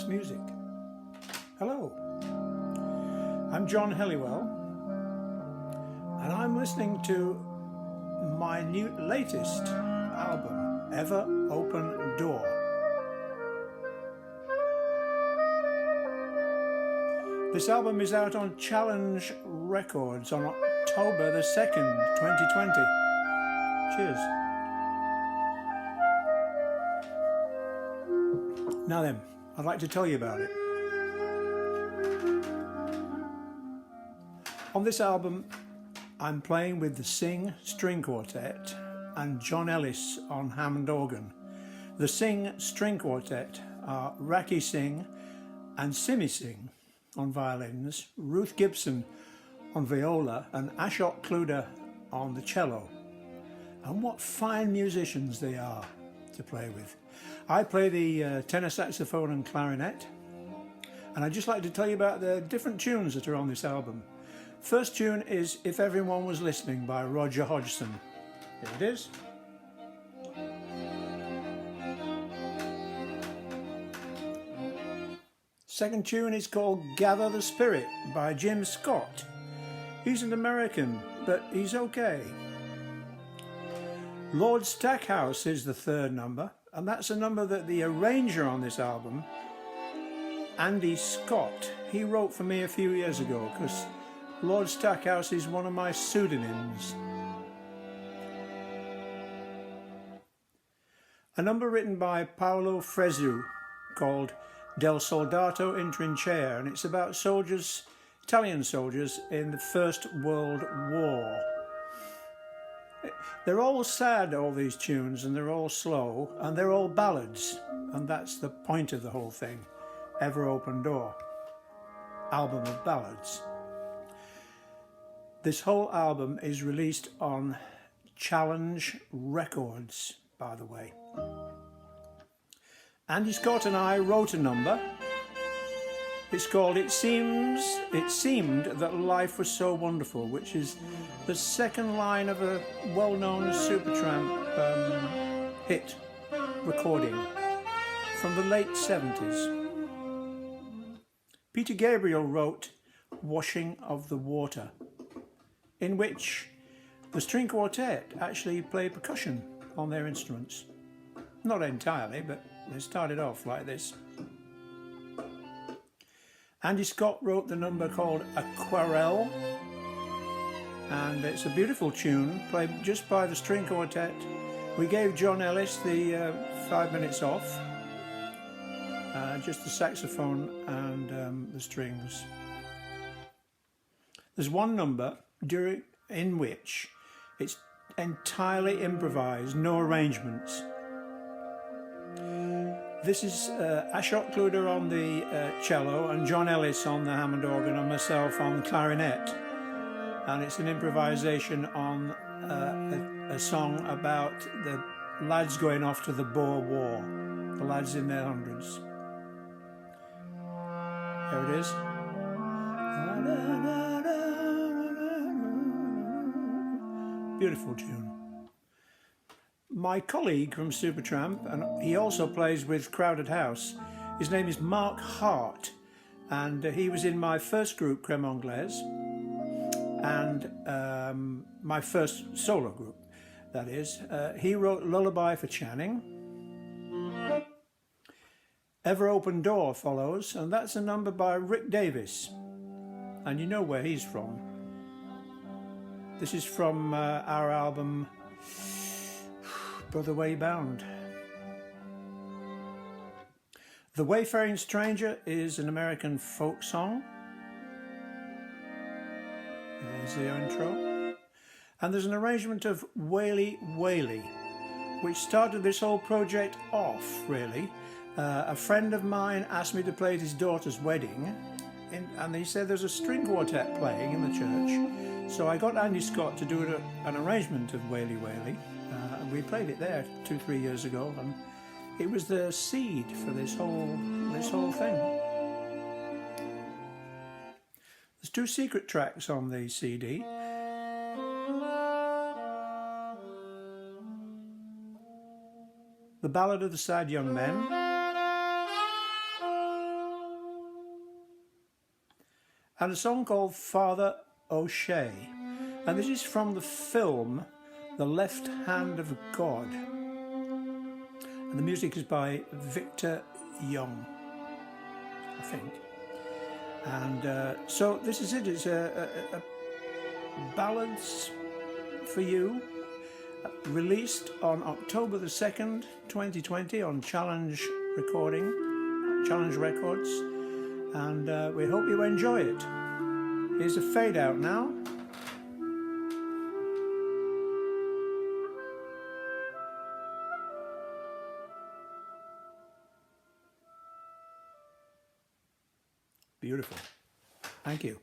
music. Hello, I'm John Helliwell, and I'm listening to my latest album, Ever Open Door. This album is out on Challenge Records on October the 2nd, 2020. Cheers. Now then, I'd like to tell you about it. On this album, I'm playing with the Sing String Quartet and John Ellis on Hammond organ. The Sing String Quartet are Raki Singh and Simi Singh on violins, Ruth Gibson on viola and Ashok Kluder on the cello. And what fine musicians they are to play with. I play the tenor saxophone and clarinet, and I'd just like to tell you about the different tunes that are on this album. First tune is If Everyone Was Listening by Roger Hodgson. Here it is. Second tune is called Gather the Spirit by Jim Scott. He's an American, but he's okay. Lord Stackhouse is the third number, and that's a number that the arranger on this album, Andy Scott, he wrote for me a few years ago, because Lord Stackhouse is one of my pseudonyms. A number written by Paolo Fresu called Del Soldato in Trincea, and it's about soldiers, Italian soldiers in the First World War. They're all sad, all these tunes, and they're all slow, and they're all ballads, and that's the point of the whole thing. Ever Open Door, album of ballads. This whole album is released on Challenge Records, by the way. Andy Scott and I wrote a number. It's called It Seemed That Life Was So Wonderful, which is the second line of a well-known SUPERTRAMP hit recording from the late 70s. Peter Gabriel wrote Washing of the Water, in which the string quartet actually play percussion on their instruments. Not entirely, but they started off like this. Andy Scott wrote the number called Aquarelle, and it's a beautiful tune played just by the string quartet. We gave John Ellis the 5 minutes off, just the saxophone and the strings. There's one number in which it's entirely improvised, no arrangements. This is Ashok Kluder on the cello and John Ellis on the Hammond organ and myself on the clarinet. And it's an improvisation on a song about the lads going off to the Boer War, the lads in their hundreds. Here it is. Beautiful tune. My colleague from SUPERTRAMP, and he also plays with Crowded House, his name is Mark Hart, and he was in my first group, Crème Anglaise, and my first solo group, that is. He wrote Lullaby for Channing. Ever Open Door follows, and that's a number by Rick Davis, and you know where he's from. This is from our album Brother Way Bound. The Wayfaring Stranger is an American folk song. There's the intro. And there's an arrangement of Whaley Whaley, which started this whole project off, really. A friend of mine asked me to play at his daughter's wedding, and he said there's a string quartet playing in the church. So I got Andy Scott to do an arrangement of Whaley Whaley. And we played it there 2-3 years ago, and it was the seed for this whole thing. There's 2 secret tracks on the CD. The Ballad of the Sad Young Men, and a song called Father O'Shea. And this is from the film The Left Hand of God. And the music is by Victor Young, I think. And so this is it. It's a ballads for you, released on October the 2nd, 2020 on Challenge Records. And we hope you enjoy it. Here's a fade out now. Beautiful. Thank you.